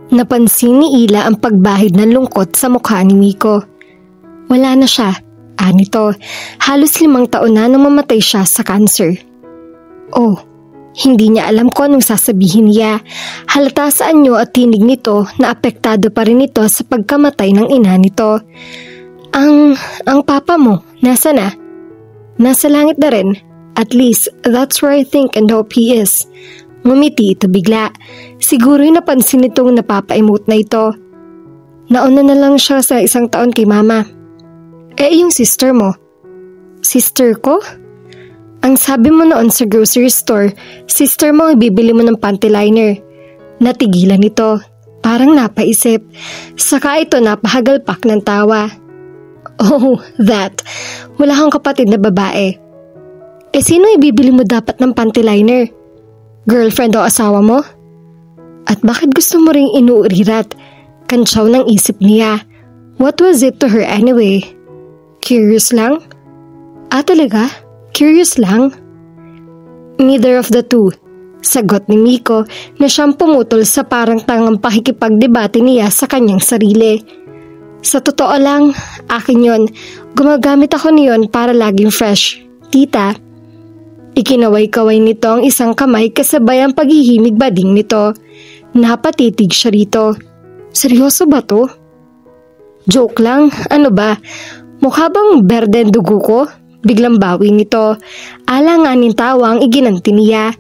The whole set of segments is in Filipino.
Napansin ni Ila ang pagbahid ng lungkot sa mukha ni Miko. Wala na siya, anito. Halos 5 taon na nang mamatay siya sa cancer. Oh, hindi niya alam kung anong sasabihin niya. Halata sa anyo at tinig nito na apektado pa rin ito sa pagkamatay ng ina nito. Ang papa mo, nasa na? Nasa langit na rin. At least, that's where I think and hope he is. Ngumiti ito bigla. Siguro'y napansin nitong napapa-emote na ito. Nauna na lang siya sa 1 taon kay mama. Yung sister mo. Sister ko? Ang sabi mo noon sa grocery store, sister mo ang bibili mo ng panty liner. Natigilan ito. Parang napaisip. Saka ito napahagalpak ng tawa. Oh, that. Wala kang kapatid na babae. Sino ibibili mo dapat ng panty liner? Girlfriend o asawa mo? At bakit gusto mo ring inuurirat? Kantsaw ng isip niya. What was it to her anyway? Curious lang? Talaga? Curious lang? Neither of the two. Sagot ni Miko na siyang pumutol sa parang tangang pakikipagdebate niya sa kanyang sarili. Sa totoo lang, akin yon. Gumagamit ako niyon para laging fresh. Tita. Ikinaway-kaway nito ang isang kamay kasabay ang paghihimig bading nito. Napatitig siya rito. Seryoso ba to? Joke lang, ano ba? Mukha bang berde ang dugo ko? Biglang bawi nito. Alanganin tawa ang iginanti niya.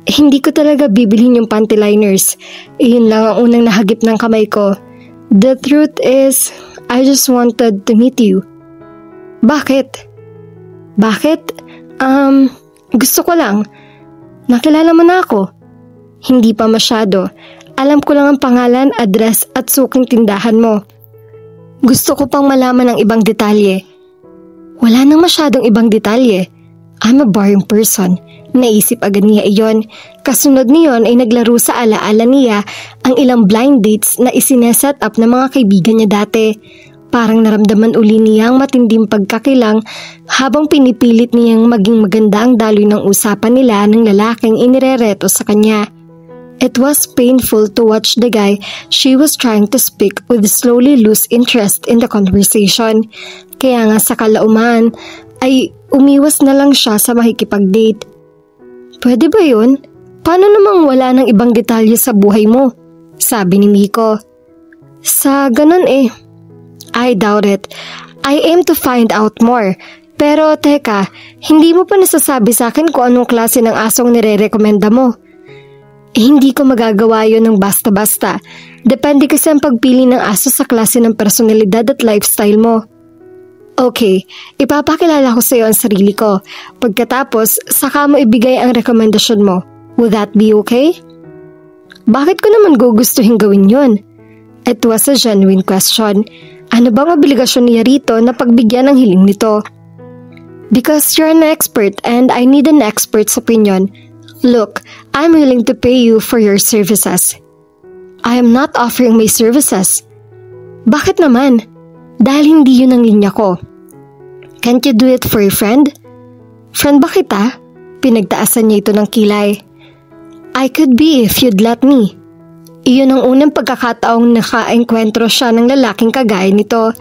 Hindi ko talaga bibilhin yung panty liners. Iyon lang ang unang nahagip ng kamay ko. The truth is, I just wanted to meet you. Bakit? Bakit? Gusto ko lang. Nakilala mo na ako. Hindi pa masyado. Alam ko lang ang pangalan, address at suking tindahan mo. Gusto ko pang malaman ng ibang detalye. Wala nang masyadong ibang detalye. I'm a boring person. Naisip agad niya iyon. Kasunod niyon ay naglaro sa alaala niya ang ilang blind dates na isineset up ng mga kaibigan niya dati. Parang naramdaman uli niya ang matinding pagkakilang habang pinipilit niyang maging maganda ang daloy ng usapan nila ng lalaking inirereto sa kanya. It was painful to watch the guy she was trying to speak with slowly lose interest in the conversation. Kaya nga sa kalauman ay umiwas na lang siya sa makikipag-date. Pwede ba yun? Paano namang wala ng ibang detalye sa buhay mo? Sabi ni Miko. Sa ganun I doubt it. I aim to find out more. Pero teka, hindi mo pa nasasabi sa akin kung anong klase ng asong nire-rekomenda mo. Hindi ko magagawa yun ng basta-basta. Depende kasi ang pagpili ng aso sa klase ng personalidad at lifestyle mo. Okay, ipapakilala ko sa iyo ang sarili ko. Pagkatapos, saka mo ibigay ang rekomendasyon mo. Would that be okay? Bakit ko naman gugustuhin gawin yun? It was a genuine question. Ano bang obligasyon niya rito na pagbigyan ng hiling nito? Because you're an expert and I need an expert's opinion. Look, I'm willing to pay you for your services. I am not offering my services. Bakit naman? Dahil hindi yun ang linya ko. Can't you do it for your friend? Friend ba kita? Pinagtaasan niya ito ng kilay. I could be if you'd let me. Iyon ang unang pagkakataong naka-enkwentro siya ng lalaking kagaya nito.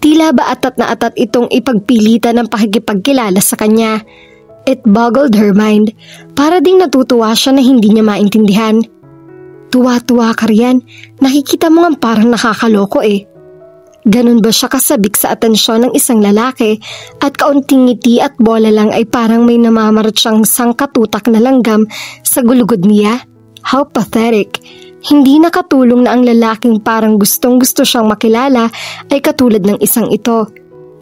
Tila ba atat na atat itong ipagpilitan ng pakikipagkilala sa kanya. It boggled her mind. Para ding natutuwa siya na hindi niya maintindihan. Tuwa-tuwa ka riyan. Nakikita mo nga parang nakakaloko Ganun ba siya kasabik sa atensyon ng isang lalaki at kaunting ngiti at bola lang ay parang may namamarot siyang sangkatutak na langgam sa gulugod niya? How pathetic! Hindi nakatulong na ang lalaking parang gustong-gusto siyang makilala ay katulad ng isang ito.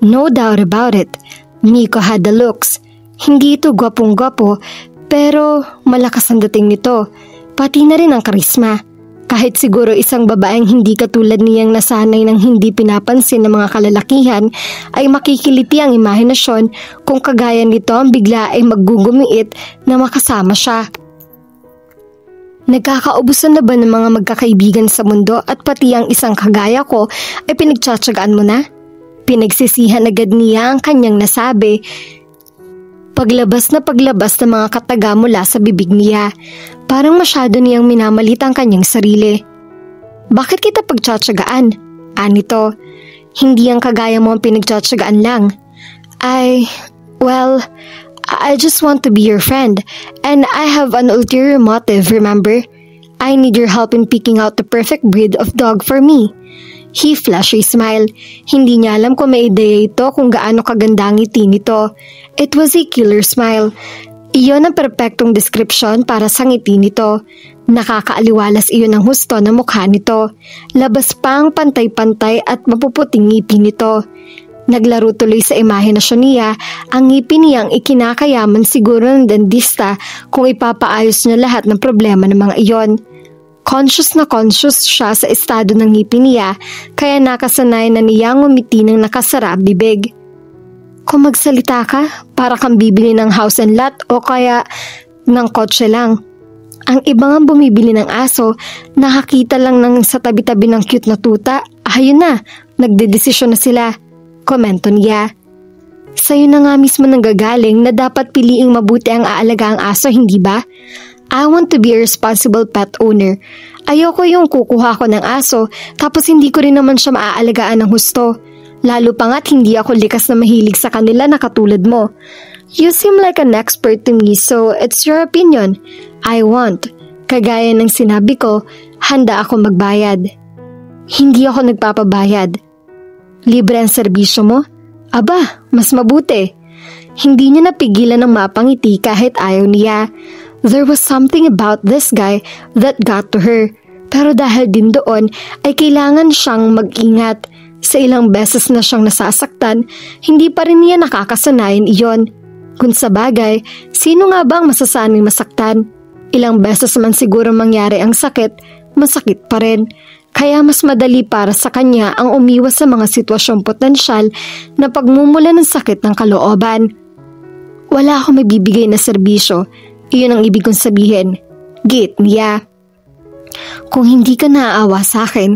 No doubt about it. Miko had the looks. Hindi ito gwapong-gwapo pero malakas ang dating nito. Pati na rin ang karisma. Kahit siguro isang babaeng hindi katulad niyang nasanay ng hindi pinapansin ng mga kalalakihan ay makikiliti ang imahinasyon kung kagaya nito ang bigla ay maggugumiit na makasama siya. Nagkakaubusan na ba ng mga magkakaibigan sa mundo at pati ang isang kagaya ko ay pinagtsatsagaan mo na? Pinagsisihan agad niya ang kanyang nasabi. Paglabas ng mga kataga mula sa bibig niya, parang masyado niyang minamalit ang kanyang sarili. Bakit kita pagtsatsagaan? Anito, hindi ang kagaya mo ang pinagtsatsagaan lang. Well, I just want to be your friend and I have an ulterior motive, remember? I need your help in picking out the perfect breed of dog for me. He flashed a smile. Hindi niya alam kung may ideya ito kung gaano kaganda ang ngiti nito. It was a killer smile. Iyon ang perpektong description para sa ngiti nito. Nakakaaliwalas iyon ang husto ng mukha nito. Labas pa ang pantay-pantay at mapuputing ngipin nito. Naglaro tuloy sa imahinasyon niya ang ngipin niyang ikinakayaman siguro ng dentista kung ipapaayos niya lahat ng problema ng mga iyon. Conscious siya sa estado ng ngipin niya kaya nakasanay na niyang umiti ng nakasara ang bibig. Kung magsalita ka, para kang bibili ng house and lot o kaya ng kotse lang. Ang iba nga bumibili ng aso, nakakita lang ng sa tabi-tabi ng cute na tuta, ayun na, nagdedesisyon na sila. Komento niya. Sa'yo na nga mismo nanggagaling na dapat piliing mabuti ang aalaga ang aso, hindi ba? I want to be a responsible pet owner. Ayoko yung kukuha ko ng aso tapos hindi ko rin naman siya maaalagaan ng husto. Lalo pa nga't hindi ako likas na mahilig sa kanila na katulad mo. You seem like an expert to me so it's your opinion. I want. Kagaya ng sinabi ko, handa ako magbayad. Hindi ako nagpapabayad. Libre ang serbisyo mo? Aba, mas mabuti. Hindi niya napigilan ng mapangiti kahit ayaw niya. There was something about this guy that got to her. Pero dahil din doon ay kailangan siyang mag-ingat. Sa ilang beses na siyang nasasaktan, hindi pa rin niya nakakasanayan iyon. Kung sa bagay, sino nga ba ang masasanang masaktan? Ilang beses man siguro mangyari ang sakit, masakit pa rin. Kaya mas madali para sa kanya ang umiwas sa mga sitwasyong potensyal na pagmumula ng sakit ng kalooban. Wala akong mabibigay na serbisyo. Iyon ang ibig kong sabihin. Gate niya. Kung hindi ka naaawa sa akin,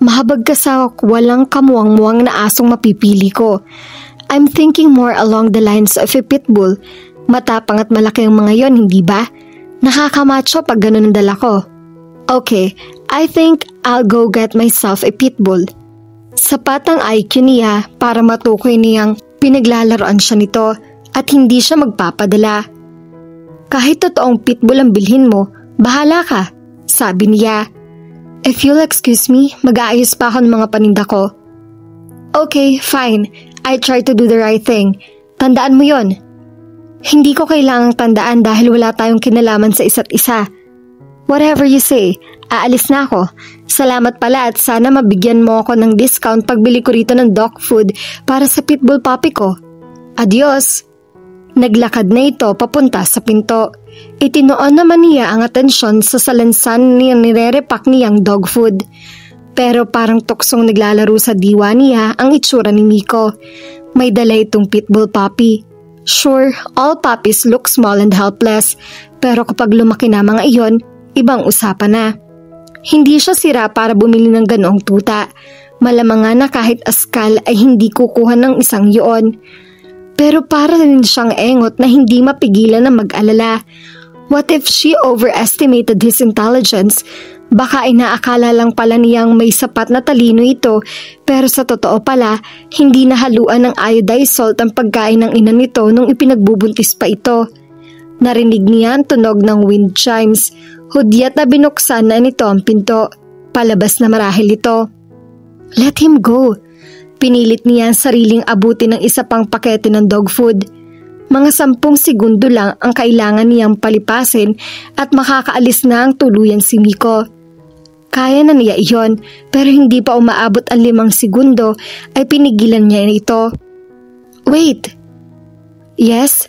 mahabag ka sa walang kamuwang-muwang na asong mapipili ko. I'm thinking more along the lines of a pitbull. Matapang at malaki ang mga yon, hindi ba? Nakakamacho pag ganun ang dala ko. Okay, I think I'll go get myself a pitbull. Sapat ang IQ niya para matukoy niyang pinaglalaroan siya nito at hindi siya magpapadala. Kahit totoong pitbull ang bilhin mo, bahala ka, sabi niya. If you'll excuse me, mag-aayos pa ako ng mga paninda ko. Okay, fine. I try to do the right thing. Tandaan mo yon. Hindi ko kailangang tandaan dahil wala tayong kinalaman sa isa't isa. Whatever you say, aalis na ako. Salamat pala at sana mabigyan mo ako ng discount pagbili ko rito ng dog food para sa pitbull puppy ko. Adios! Naglakad na ito papunta sa pinto. Itinoon naman niya ang atensyon sa salansan niyang nirerepak niyang dog food. Pero parang tuksong naglalaro sa diwa niya ang itsura ni Miko. May dala itong pitbull puppy. Sure, all puppies look small and helpless, pero kapag lumaki na mga iyon, ibang usapan na. Hindi siya sira para bumili ng ganoong tuta. Malamang nga na kahit askal ay hindi kukuha ng isang yun. Pero para rin siyang engot na hindi mapigilan na mag-alala. What if she overestimated his intelligence? Baka inaakala lang pala niyang may sapat na talino ito, pero sa totoo pala, hindi nahaluan ng iodized salt ang pagkain ng ina nito nung ipinagbubuntis pa ito. Narinig niya ang tunog ng wind chimes. Hudyat na binuksan na nito ang pinto. Palabas na marahil ito. Let him go. Pinilit niya ang sariling abutin ng isa pang pakete ng dog food. Mga 10 segundo lang ang kailangan niyang palipasin at makakaalis na ang tuluyan si Miko. Kaya na niya iyon, pero hindi pa umaabot ang 5 segundo ay pinigilan niya ito. Wait! Yes?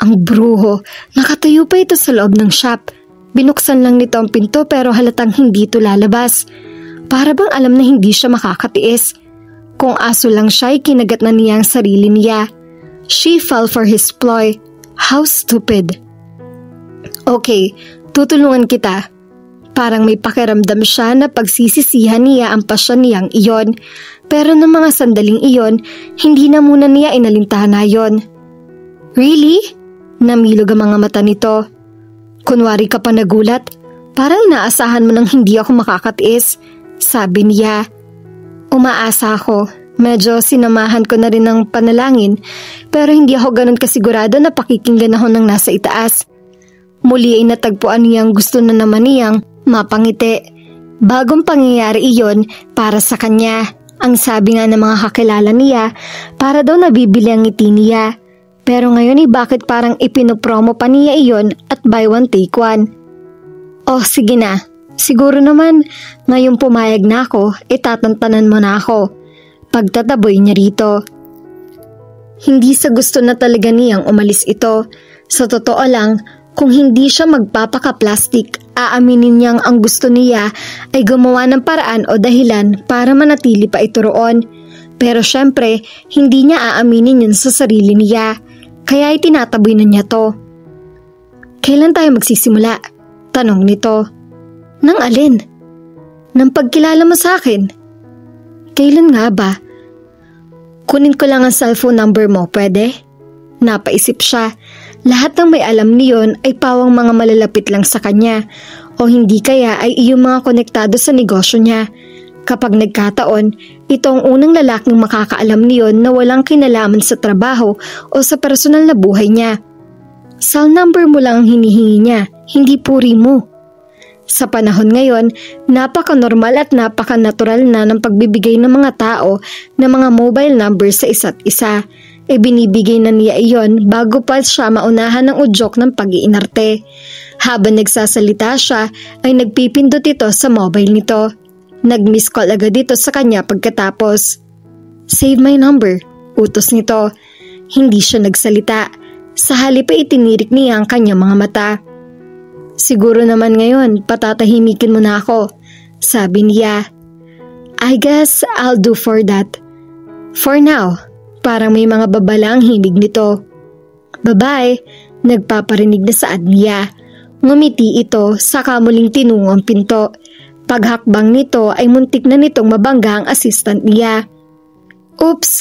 Ang bruho, nakatayo pa ito sa loob ng shop. Binuksan lang nito ang pinto pero halatang hindi ito lalabas. Para bang alam na hindi siya makakatiis. Kung aso lang siya ay kinagat na niya ang sarili niya. She fell for his ploy. How stupid. Okay, tutulungan kita. Parang may pakiramdam siya na pagsisisihan niya ang pasyon niyang iyon. Pero ng mga sandaling iyon, hindi na muna niya inalintahan na iyon. Really? Namilog ang mga mata nito. Kunwari ka pa nagulat. Parang inaasahan mo nang hindi ako makakatiis. sabi niya. Umaasa ako. Medyo sinamahan ko na rin ng panalangin pero hindi ako ganun kasigurado na pakikinggan ako ng nasa itaas. Muli ay natagpuan niyang gusto na naman niyang mapangiti. Bagong pangyayari iyon para sa kanya. Ang sabi nga ng mga kakilala niya, para daw nabibili ang ngiti niya. Pero ngayon ay bakit parang ipinopromo pa niya iyon at buy one take one. Oh sige na, siguro naman ngayon pumayag na ako, itatantanan mo na ako. Pagtataboy niya rito. Hindi sa gusto na talaga niyang umalis ito. Sa totoo lang, kung hindi siya magpapaka-plastic, aaminin niyang ang gusto niya ay gumawa ng paraan o dahilan para manatili pa ito roon. Pero syempre, hindi niya aaminin yun sa sarili niya. Kaya ay tinataboy na niya to. Kailan tayo magsisimula? Tanong nito. Nang alin? Nang pagkilala mo sa akin? Kailan nga ba? Kunin ko lang ang cellphone number mo, pwede? Napaisip siya. Lahat ng may alam niyon ay pawang mga malalapit lang sa kanya o hindi kaya ay iyong mga konektado sa negosyo niya. Kapag nagkataon, ito ang unang lalaking makakaalam niyon na walang kinalaman sa trabaho o sa personal na buhay niya. Cell number mo lang ang hinihingi niya, hindi puri mo. Sa panahon ngayon, napaka-normal at napaka-natural na ng pagbibigay ng mga tao ng mga mobile number sa isa't isa. E binibigay na niya iyon bago pa siya maunahan ng udyok ng pag-iinarte. Habang nagsasalita siya ay nagpipindot ito sa mobile nito. Nag-miss call agad ito sa kanya pagkatapos. Save my number, utos nito. Hindi siya nagsalita. Sa halip ay itinirik niya ang kanyang mga mata. Siguro naman ngayon, patatahimikin mo na ako, sabi niya. I guess I'll do for that. For now, parang may mga babala ang himig nito. Bye-bye, nagpaparinig na saad niya. Ngumiti ito, saka muling tinungo ang pinto. Paghakbang nito ay muntik na nitong mabangga ang assistant niya. Oops,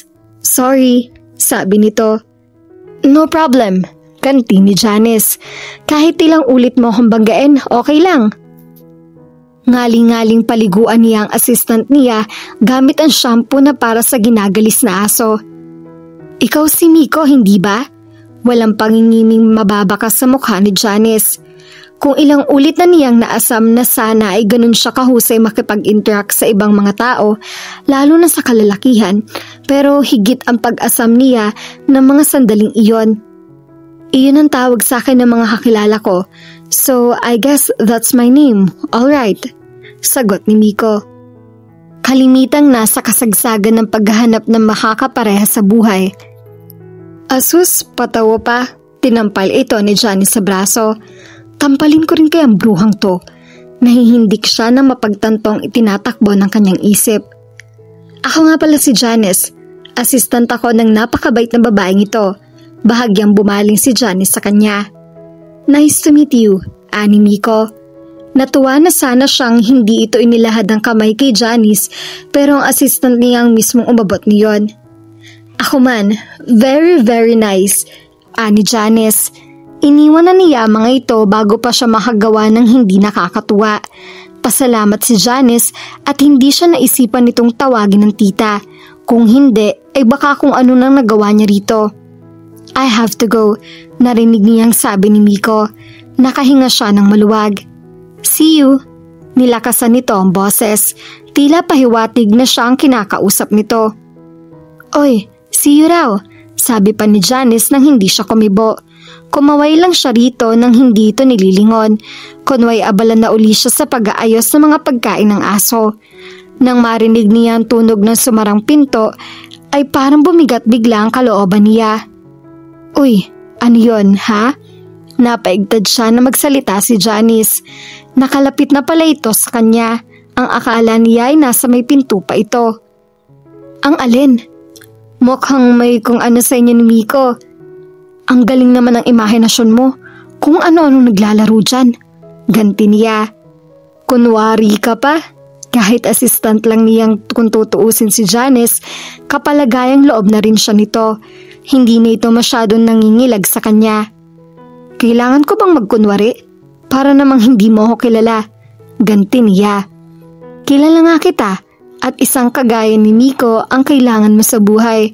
sorry, sabi nito. No problem. Ganti ni Janice. Kahit ilang ulit mo akong banggain, okay lang. Ngaling-ngaling paliguan niya ang assistant niya gamit ang shampoo na para sa ginagalis na aso. Ikaw si Miko, hindi ba? Walang pangingiming mababakas sa mukha ni Janice. Kung ilang ulit na niyang naasam na sana ay ganun siya kahusay makipag-interact sa ibang mga tao, lalo na sa kalalakihan, pero higit ang pag-asam niya ng mga sandaling iyon. Iyon ang tawag sa akin ng mga kakilala ko. So, I guess that's my name. Alright. Sagot ni Miko. Kalimitang nasa kasagsagan ng paghahanap ng makakapareha sa buhay. Asus, patawa pa. Tinampal ito ni Janice sa braso. Tampalin ko rin kayang bruhang to. Nahihindik siya na mapagtantong itinatakbo ng kanyang isip. Ako nga pala si Janice. Assistant ako ng napakabait na babaeng ito. Bahagyang bumaling si Janice sa kanya. Nice to meet you, ani Miko. Natuwa na sana siyang hindi ito inilahad ng kamay kay Janice pero ang assistant niya ang mismong umabot niyon. Ako man, very very nice, ani Janice. Iniwan na niya mga ito bago pa siya makagawa ng hindi nakakatuwa. Pasalamat si Janice at hindi siya naisipan nitong tawagin ng tita. Kung hindi, ay baka kung ano nang nagawa niya rito. I have to go, narinig niyang sabi ni Miko. Nakahinga siya ng maluwag. See you. Nilakasan nito ang boses. Tila pahiwatig na siya ang kinakausap nito. Oy, see you raw, sabi pa ni Janice nang hindi siya kumibo. Kumaway lang siya rito nang hindi ito nililingon. Kunway abala na uli siya sa pag-aayos ng mga pagkain ng aso. Nang marinig niya ang tunog ng sumarang pinto, ay parang bumigat bigla ang kalooban niya. Uy, ano yun, ha? Napaigtad siya na magsalita si Janice. Nakalapit na pala ito sa kanya. Ang akala niya ay nasa may pinto pa ito. Ang alin? Mukhang may kung ano sa inyo ni Miko. Ang galing naman ng imahinasyon mo. Kung ano-ano naglalaro dyan. Ganti niya. Kunwari ka pa. Kahit assistant lang niyang kung tutuusin si Janice, kapalagayang loob na rin siya nito. Hindi na ito masyadong nangingilag sa kanya. Kailangan ko bang magkunwari? Para namang hindi mo ako kilala. Ganti niya. Kilala nga kita at isang kagaya ni Miko ang kailangan mo sa buhay.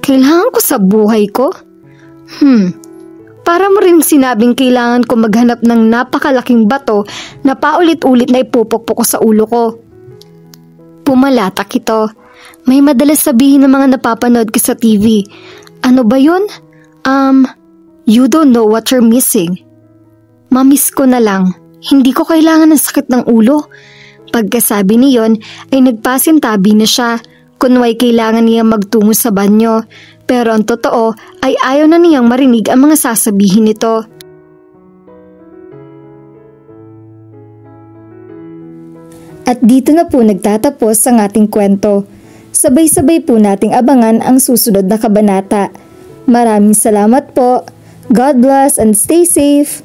Kailangan ko sa buhay ko? Para mo rin sinabing kailangan ko maghanap ng napakalaking bato na paulit-ulit na ipupukpok ko sa ulo ko. Pumalatak ito. May madalas sabihin ng mga napapanood ko sa TV. Ano ba yun? You don't know what you're missing. Mamiss ko na lang. Hindi ko kailangan ng sakit ng ulo. Pagkasabi niyon ay nagpasintabi na siya. Kunway kailangan niya magtungo sa banyo. Pero ang totoo ay ayaw na niyang marinig ang mga sasabihin nito. At dito na po nagtatapos ang ating kwento. Sabay-sabay po nating abangan ang susunod na kabanata. Maraming salamat po. God bless and stay safe.